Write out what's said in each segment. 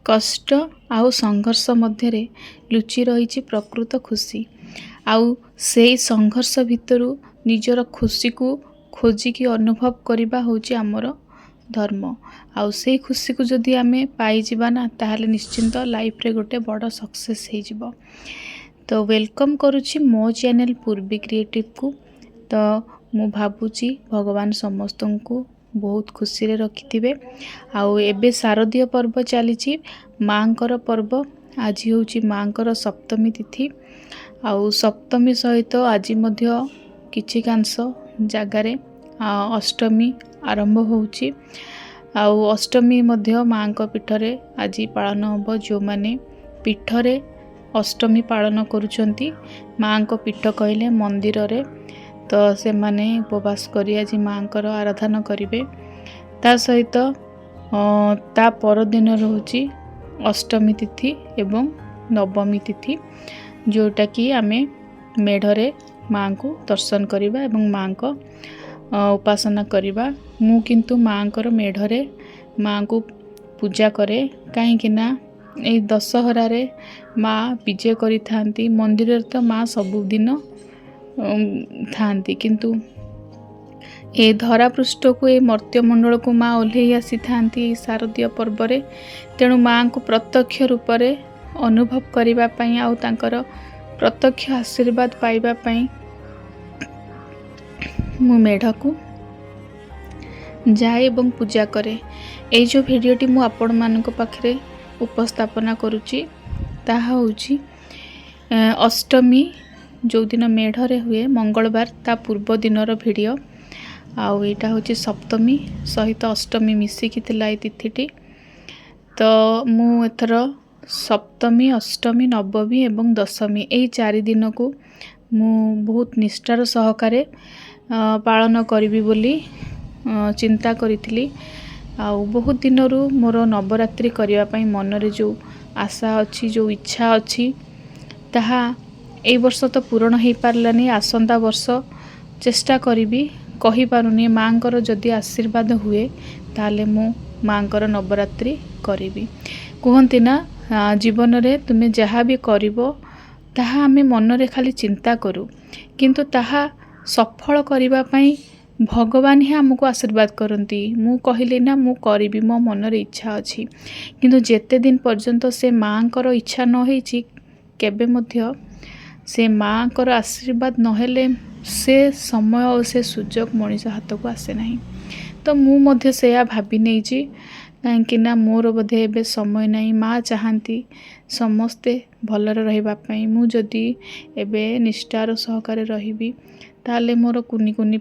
कष्ट आउ संघर्ष मध्य लुचि रही प्रकृत खुशी। आउ से संघर्ष भितरु निजर खुशी को खोजिकी अनुभव करवा होची आमर धर्म। आउ से खुशी को जदि आमे पाई जिबा ना ताहाले निश्चिंत लाइफ रे गोटे बड़ सक्सेस हे जिवो। तो वेलकम करुछि मो चैनल पूर्वी क्रिएटिव को। तो मु भाबुची भगवान समस्त को बहुत खुशी रे रखिथिबे। आउ एबे शारदीय पर्व चलीछि मांकर पर्व। आज होछि मांकर सप्तमी तिथि। आउ सप्तमी सहित आज मध्य किछि कांश जगार अष्टमी आरंभ होछि। आउ अष्टमी मध्य मांक पीठरे आज पालन हब। जो माने पीठरे अष्टमी पालन करुचंती मांक पीठ कहले मंदिर रे, तो से माने उपवास करी आज मांकर आराधना करिवे। ता सहित ता पर दिन रहउची अष्टमी तिथि एवं नवमी तिथि, जोटा कि आमे मेढरे मां को दर्शन करिबा एवं मां को उपासना करिबा। मु किंतु मांकर मेढरे मां को पूजा करे, कहीं कि ना ए दशहरा रे माँ विजय करी थांती। मंदिर रे तो माँ सबुदिन थांती, किंतु ए धरा पृष्ठ को ए मर्त्यमंडल को माँ ओल्हे आसी थांती शारदीय पर्व रे। तेणु माँ को प्रत्यक्ष रूप से अनुभव करिबा पई आउ तांकर प्रत्यक्ष आशीर्वाद पाइबा पई मु मेढ को जाए एवं पूजा करे। ए जो भिडियोटी मु आपण मानक पाखरे उपस्थापना करुची ताहा होची अष्टमी जो दिन मेढरे हुए मंगलवार ता पूर्व दिनर भिडियो। आउ एटा होची सप्तमी सहित अष्टमी मिसिकी थिला ए तिथिटी। तो मु एथर सप्तमी अष्टमी नवमी एवं दशमी ए चारि दिन को मु बहुत निष्ठार सहकारे पालन करिवि बोली चिंता करिथिली। आउ बहुत दिनरू मोर नवरात्रि करिवा पई मनरे जो आशा अच्छी, जो इच्छा अच्छी, ताहा ए वर्ष तो पूरण हो पारलानी। आसंता वर्ष चेष्टा करिवि, कहि पारुनी। मांकर जदि आशीर्वाद हुए ताले मु मांकर नवरात्रि करिवि। कहंती ना जीवन रे तुमे जहा भी करिवो ताहा आमे मनरे खाली चिंता करू, किंतु ताहा सफल करिवा पई भगवान ही हमको आशीर्वाद करती। मु कहली ना मु करिवि, मो मनर इच्छा अच्छी, किंतु जेते दिन पर्यंत से मांकर इच्छा न होईची केबे मध्य से मांकर आशीर्वाद नहेले से समय और से सुजोग मनीष हाथ को आसे नहीं। तो मु मध्य से भाभी नहीं कहीं ना मोर बोधे एबे समय नहीं। माँ चाहती समस्ते भलरे रहिबा पई। मु जदि एबे निष्ठार सहकारे रहिबी ताले मोर कुनी कुनी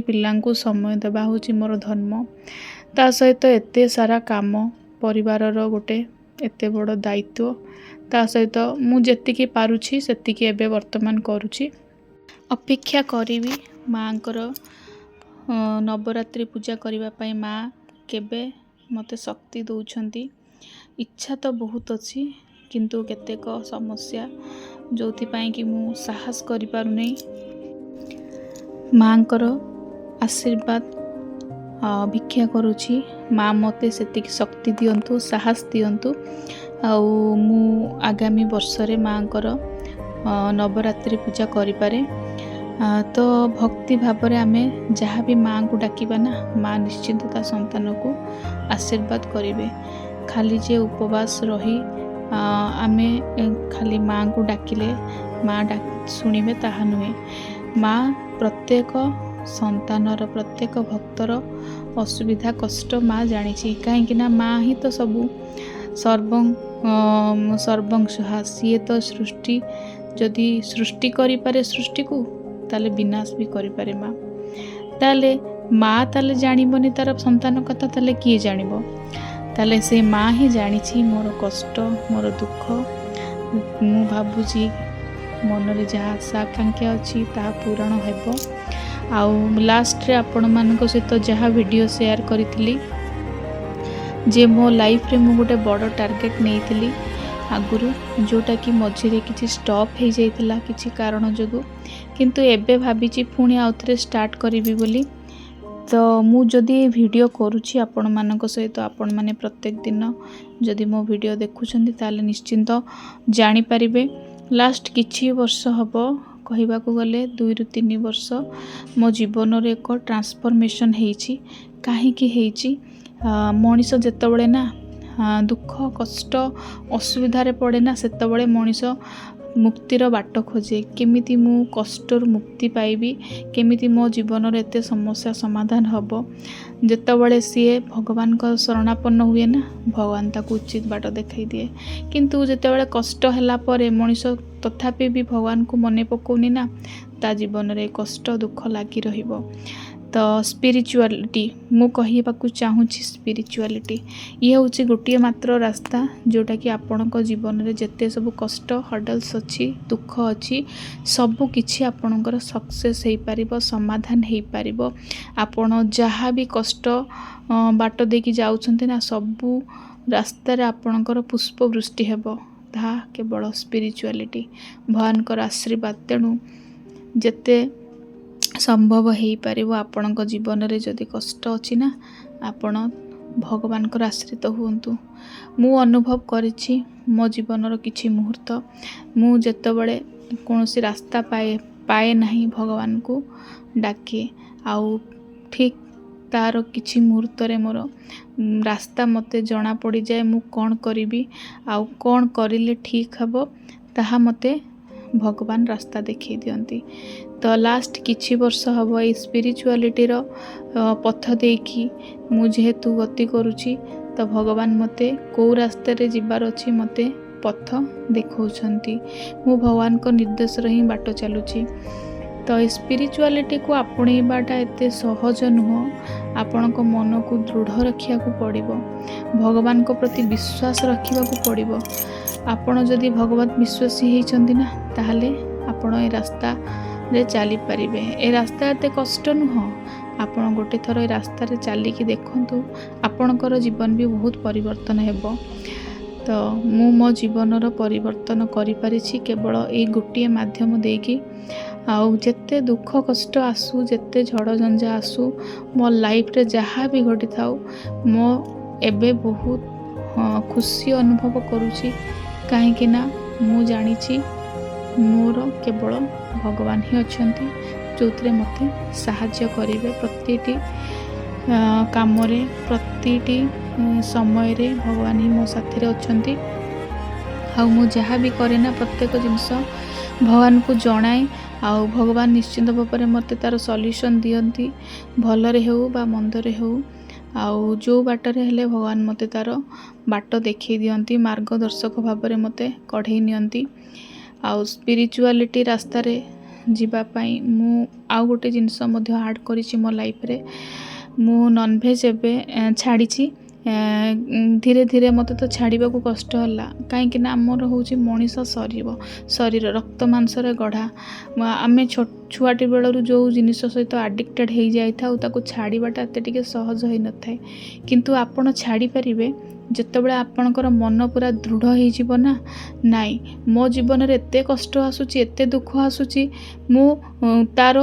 पिला को समय देवा होची मोर धर्म। ता सहित एते सारा काम परिवार रो गोटे एते बड़ दायित्व। ता सहित मु जेतिकी पारुछि सेतिकी एबे वर्तमान करूछि। अपेक्षा करिवि मांकर नवरात्रि पूजा करिवा पई माँ केबे मते शक्ति दउछंती। इच्छा तो बहुत अच्छी, किंतु केतेक समस्या जोथि पई कि मु साहस करि पारु नै। मांकर आशीर्वाद भिक्षा करुछि। माँ मते सेतिकी शक्ति दियंतु, साहस दियंतु। आउ मु आगामी वर्ष रे मांकर नवरात्रि पूजा करि पारे। तो भक्ति भाव रे आमे जहाँ भी माँ को डाकिबा ना, माँ निश्चिंत ता संतान को आशीर्वाद करिवे। खाली जे उपवास रही आमे खाली माँ को डाकिले माँ शुणिबे ताहा नुहे। माँ प्रत्येक संतानर प्रत्येक भक्तर असुविधा कष्ट माँ जानी। कहीं ना माँ ही तो सबू सर्वंशहा। सी तो सृष्टि जदि सृष्टि करि पारे सृष्टि को ताले विनाश भी करि पारे माँ। ताले माँ ताले जानिबनी तार संतान कथा, ताले किए जानिबो? ताले से माँ ही जानी मोर कष्ट मोर दुख। मु भाबुची मनरे जहाँ आशा आकांक्षा अच्छी ता पूरण हेबो। आउ लास्ट रे आपण मानक सहित जहाँ वीडियो शेयर करिथिली जे मो लाइफ रे मु गोटे बड़ टार्गेट नेइथिली आगुरु, जोटा कि मझिरे किछि स्टॉप हो जाइथिला किछि कारण जोगु, किंतु एबे भाबिची पुणी आउथरे स्टार्ट करिवि बोली। तो मु जदि वीडियो करुँची आपण मानक सहित आपण माने प्रत्येक दिन जदि मो वीडियो देखुछंती ताले निश्चिंत जानि परिबे। लास्ट किछि वर्ष हबो कहबाकू गले 2 रु 3 वर्ष मो जीवन रे एक ट्रांसफॉर्मेशन हेछि। काहेकि हेछि मनीष जेतबळे ना दुख कष्ट असुविधा रे पड़े ना सेतबळे मनीष मुक्तिर बाट खोजे केमिति मु कष्टर मुक्ति पाइबी केमिति मो जीवन रे एते समस्या समाधान हबो। जेतबळे सीए भगवान का शरणापन्न हुए ना भगवान ताकू उचित बाट देखाई दिए किंतु जेतबळे कष्ट हला परे मनीष तथापि भी भगवान को मने पकोनी ना ता जीवन रे कष्ट दुख लागी रहिबो। तो स्पिरिचुअलिटी मु कहिबाकू चाहूँची स्पिरिचुअलिटी ये हूँ गोटे मात्र रास्ता जोटा कि आपण जीवन रे जेते सब कष्ट हर्डल्स अच्छी दुख अच्छी सबु किछि आपणकर सक्सेस हो पारिबो समाधान हो पारिबो। आपण जहाँ भी कष्ट बाट देकी जाउछन्ते ना सबु रास्ता रे आपणकर पुष्प वृष्टि हेबो ता केवल स्पिरिचुअलिटी भगवानकर आशीर्वाद। तेणु जेते संभव हो पारिबो आपणक जीवन रे जदि कष्ट अछि ना आपण भगवान को आश्रित हुंतु। मु अनुभव करिछि मो जीवनर किछि मुहूर्त मु जेतबळे कोनोसी रास्ता पाए नहीं भगवान को डाके आउ ठीक तार किछि मुहूर्त रे मोर रास्ता मते जना पड़ी जाए मु कोन करिवि आउ कोन करिले ठीक हबो ताहा मते भगवान रास्ता देखै दियंती। तो लास्ट किछि वर्ष हबो ए स्पिरिचुअलिटी रो पथ देकी मु जेहेतु गति करूची तो भगवान मते को रास्ते रे जिबार अछि मते पथ देखौछंती। मु भगवान को निर्देश रही बाट चलुची। तो स्पिरिचुअलिटी को आपणेबाटा एते सहज नुह। आपण को मन को दृढ़ रखिया को पड़िबो भगवान को प्रति विश्वास रखिबा को पड़िबो। आपण जदि भगवत विश्वासी हेचंती ना ताहले आपण ए रास्ता रे चली पारिबे। ए रास्ता एते कष्ट नुह। आपण गोटे थर ए रास्ता रे चली कि देखंतु आपणकर जीवन भी बहुत परिवर्तन हेबो। तो मु मो जीवनर परिवर्तन करि परिछि केवल ए गोटे माध्यम देकी। आउ जेते दुख कष्ट आसु जेते झड़ झंझा आसु मो लाइफ रे जहाँ भी घटी थाउ मो एबे बहुत खुशी अनुभव करूछि। काहेकि ना मु जानिछि मोर केवल भगवान ही अछंती जोतरे मते सहाय्य करिवे प्रतिटी काम रे प्रतिटी समय रे भगवान ही मो साथी रे अछंती। आ मु जहाँ भी करे ना प्रत्येक जिनस भगवान को जणाए आउ भगवान निश्चिंत भाव मते तार सॉल्यूशन दियंती भलरे हो बा मंदरे हो। आउ जो बाटरे हेले भगवान मते तार बाट देखै दियंती मार्गदर्शक भाव में मते कढ़ई नियंती। आउ स्पिरिचुअलिटी रास्ता रे जीवा पाई मु आउ गोटे जिनस मध्य ऐड करिछि मो लाइफ रे। मु नॉनवेज एबे छाड़ीछि धीरे धीरे मते तो छाड़ीबा को कष्ट हला काहेकि ना हमर होछि मनीष शरीर रक्त मांस रे गढ़ा। आमे छुआटी बेलरू जो जिनिस सहित एडिक्टेड हो जाई था ताको छाड़ीबाटा एते टिके सहज होई न थाए किंतु आपण छाड़ी परिबे जेतेबेले आपणकर मन पूरा दृढ़ हो जीव ना नाई मो जीवन रे एते कष्ट आसुची एते दुख आसुची मु तार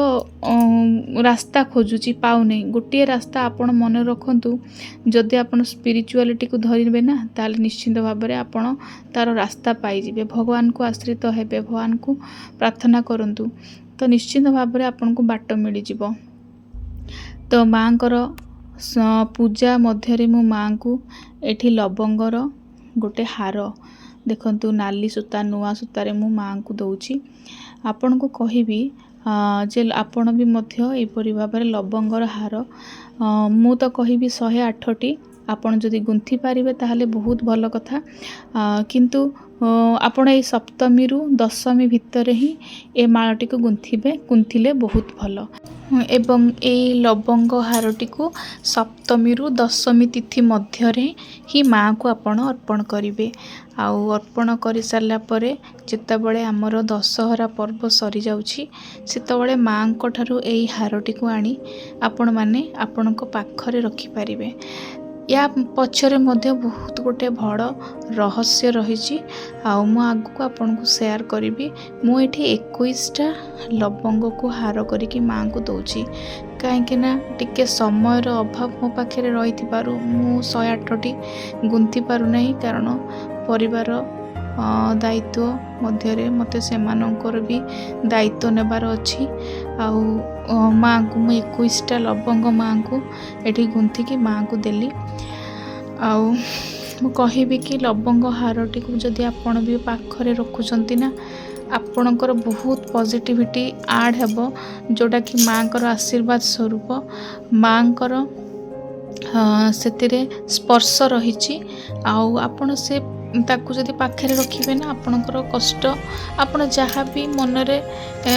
रास्ता खोजुची पाउ नहीं। गोटे रास्ता आपण मन रखंतु जदि आपण स्पिरिचुअलिटी को धरिबे ना ताले निश्चिंत भाव में आपण तार रास्ता पाई जिवे। भगवान को आश्रित हेबे भगवान को प्रार्थना करंतु तो निश्चिंत भाव में आपन को बाट मिल जिवो। तो माँ कर पूजा मध्य मु माँ को एठी लवंगर गोटे हार देखंतु नाली सूता नुआ सूतारे मु माँ को दउची। आपण को कहिबी जे आपण भी मध्य एपरि भाव लवंगर हार मु तो कहिबी 108टी आपण जदि गुंथि पारिबे ताहले बहुत भल कथा। किंतु आपण ए सप्तमी रु दशमी भितर ही ए माळटी को गुंथिले बहुत भल। एवं ए लवंग हारटी को सप्तमी रु दशमी तिथि मध्य ही माँ को आपण अर्पण करिवे। आउ अर्पण कर सारा परे जेतेबेले आमर दशहरा पर्व सरी जाउछि सेतेबेले माँ को ठारू एई हारटी को आनी आपण माने आपणक पाखरे रखि पारिबे। या पछरे मध्य बहुत गोटे बड़ रहस्य रही मु आगु आपन को शेयर करी। मु एठी 21टा लवंग को हार करिकी माँ को दउछि कहीं टिके समयर अभाव मो पाखे रही मु 108टी गुंथि पारु नहीं, कारण परिवार दायित्व मध्य मते से मानकर भी दायित्व नेबार अच्छी। आउ माँ को मुझे 21टा लवंग माँ को ये गुंथिकी माँ को देली। आउ मु कहबी कि लवंग हारटी को जदि आपण भी पाखरे रखुचंती ना, आपणकर बहुत पॉजिटिविटी ऐड हेबो, जोटा कि माँ कर आशीर्वाद स्वरूप माँ कर से स्पर्श रही। आपण से ताकू जदि पाखे रखिए ना, आपणकर कष्ट आपण जहाँ भी मनरे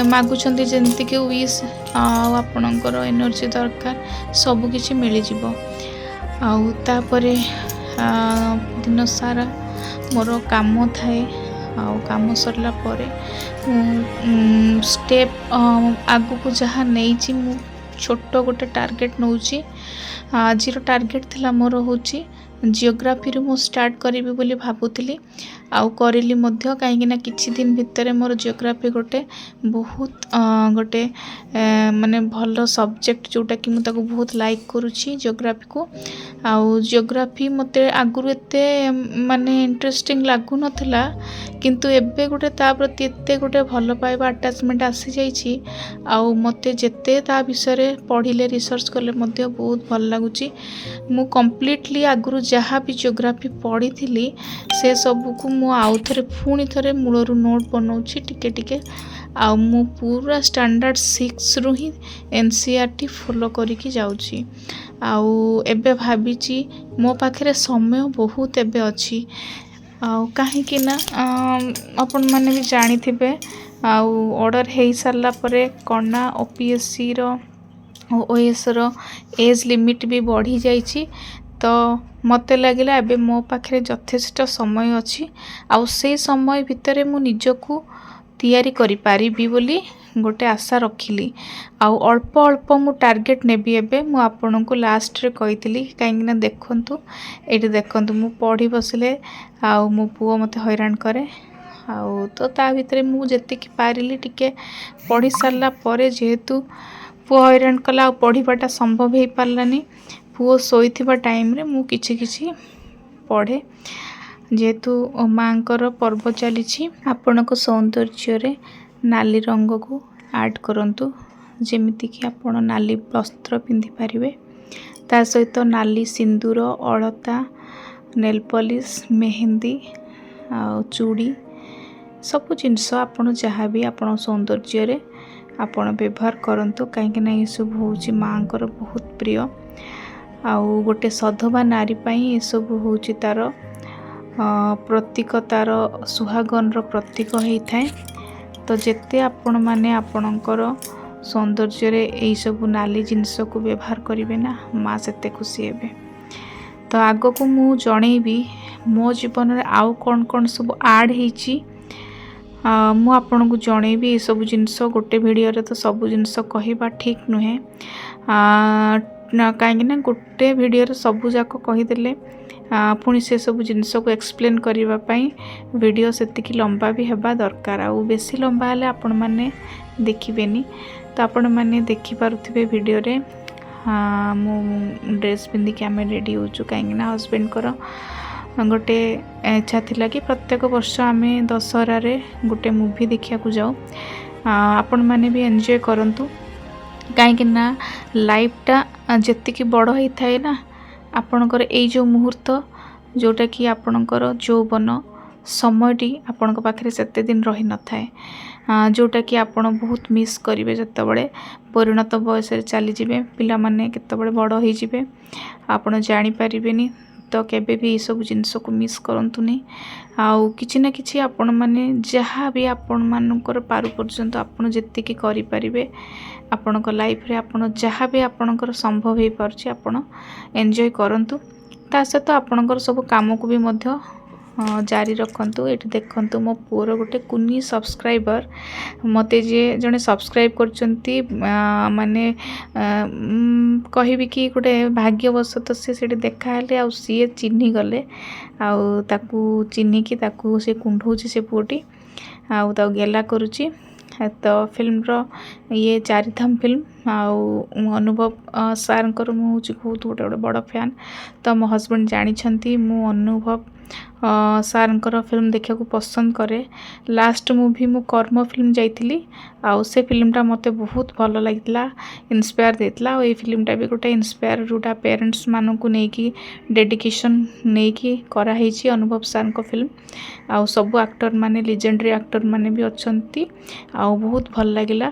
मागुंट जमती कि विश आपणकर एनर्जी दरकार सबकि मिल जाव। आउे दिन सारा मोर काम थाए, काम सरला परे स्टेप आगु को जहाँ नहीं मु छोट गोटे टार्गेट नौची। आज टार्गेट थिला मोर होची जियोग्राफी रू मु स्टार्ट करी बोली भाबुथिली, आउ करिली मध्य। कहीं किछि दिन भितर मोर जियोग्राफी गोटे बहुत गोटे माने भल सब्जेक्ट जोटा कि मु ताको बहुत लाइक करुछि जियोग्राफी को। आउ जियोग्राफी मते आगुरु एते माने इंटरेस्टिंग लागु नथिला, किंतु एबे गोटे ता प्रति एते गोटे भल पाइबा अटैचमेंट आसी जाइछि। आउ मते जेते ता विषय पढ़िले रिसर्च कले मध्य बहुत भल लागुछि। मु कंप्लीटली आगुरु जहाँ भी जियोग्राफी पढ़ी थी से सबू को मु आउ थे पुणी थे मूलरू नोट बनाऊँगी टिके टिके। आउ मु पूरा स्टैंडर्ड 6 रु ही एनसीईआरटी फॉलो करके जाऊँगी। आउ एबे भाबिची मो पाखे समय बहुत एबे अच्छी। आउ कहीं ना आपण मैंने भी जानी थे, आउ ऑर्डर हो सारा परे कणा ओपीएससी रो ओएस रो एज लिमिट भी बढ़ी जाइछि। तो मते लगिला एबे मो पाखे यथेष्ट समय अच्छी, आउ से समय भितर मु निजको तैयारी करि पारिबी बोली गोटे आशा रखिली। आउ अल्प अल्प मु टार्गेट नेबी। एबे मु आपन को लास्ट रे कहितली, काहेकि देखंतु एठी देखंतु मु पढ़ी बसले आउ मो पुओ मते हैरान करे। आउ तो ता भितर मु जेतिकी पारिली टिके पढ़ी सारला परे, जेहेतु पुओ हैरान कला आ पढ़ीबाटा संभव हो पारलानी, पुओ शोइथिबा टाइम रे मु किछि किछि पढ़े। जेहेतु माँकर पर्व चली, आपनको सौंदर्य रे नाली रंग को ऐड करंतु, जेमिति कि आपण नाली वस्त्र पिंधि पारिबे, ता सहित नाली सिंदूर, अलता, नेल पॉलिश, मेहंदी आ चूड़ी सब जिनस आपण जहाँ भी आपण सौंदर्य रे आपण व्यवहार करंतु, कहीं ये सब होची माँकर बहुत प्रिय। आउ गोटे सधवा नारी पाई ये सब होची तार प्रतीक, तार सुहागन रो प्रतीक होता है। तो जेते आपण माने आपणकर सौंदर्य रे एई सब नाली जिनस को व्यवहार करिवे ना, माँ सेते खुशी हेबे। तो आग को मु जणेबी मो जीवन रे आउ कौन कौन सब ऐड होईची, मु आपन को जणेबी। ये सब जिनस गोटे वीडियो रे तो सब जिनस कहबा ठीक नुहे, कहीं गोटे वीडियो रे सब जाक कहीदेले पुणी से सब जिनस को एक्सप्लेन करने वीडियो सेतिकी लंबा भी हेबा दरकार। आउ बेसी लंबा हेले आपण माने देखिबेनी। तो आपण माने देखि पारुथिबे वीडियो रे मु ड्रेस पिंधिकी आम रेडी होचु, कहीं हस्बैंड कर गोटे इच्छा थिला कि प्रत्येक वर्ष आम दशहरा रे गोटे मूवी देखिया को जाऊ। आपण माने भी एंजॉय करंतु, कहीं लाइफटा जेतिकी बड़ होता है ना, आपणकर ए जो मुहूर्त जोटा कि आपणकर यौवन समयटी आपण पाखे सेते दिन रही न थाए, जोटा कि आपण बहुत मिस करेंगे जितेबाला परिणत बयस चली जाए। पिला माने केतेबेले बड़ हो जाए आपण जानी पारिबेनी। तो केबे भी सब जिनस को मिस करंतुनी। आउ किछि ना किछि आपण माने जहाँ भी आपण मानकर पारु पर्यंत आपण जेतिकी करि पारिबे आपणक लाइफ रे, आपण जहाँ भी आपणकर संभव हो पारछि आपण एंजॉय करंतु। ता सहित आपणकर सब काम को भी मध्य जारी रखंतु। एठी देखंतु मो पुअर गोटे कुनी सब्सक्राइबर मते जे जने सब्सक्राइब करचंती, माने कहबी कि गोटे भाग्यवशत से सेठी देखा हेले आ सी चिन्ही गले, आउ ताकू चिन्ही कि ताकू से कुंढौची से पुओटी, आउ ता गेला करूची। तो फिल्म ये चारिधाम फिल्म अनुभव सार मु बहुत गोटे बड़ फैन। तो मो हस्बैंड जानी मु अनुभव सार फिल्म देखा पसंद करे। लास्ट मूवी मु कर्म फिल्म जाइली आउ से फिल्मटा मते बहुत भल लगिला, इंस्पायर देता। और ये फिल्मटा भी गोटे इंस्पायर जोटा पेरेंट्स मानू नहीं डेडिकेशन नहीं कि कराई अनुभव सार फिल्म। आउ सब एक्टर माने लेजेंडरी एक्टर माने भी अच्छंती आउ बहुत भल लगिला।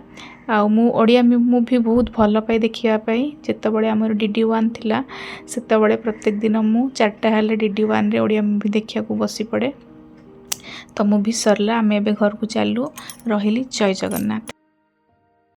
आउ मु ओडिया मूवी बहुत भल पाए देखिया पाई। जेतेबेले हमर DD1 थिला सेतेबेले प्रत्येक दिन मु 4टा हेले DD1 रे ओडिया मूवी देखिया को बसी पड़े। तो मूवी सरला आमे घर को चालू रहिली। जय जगन्नाथ।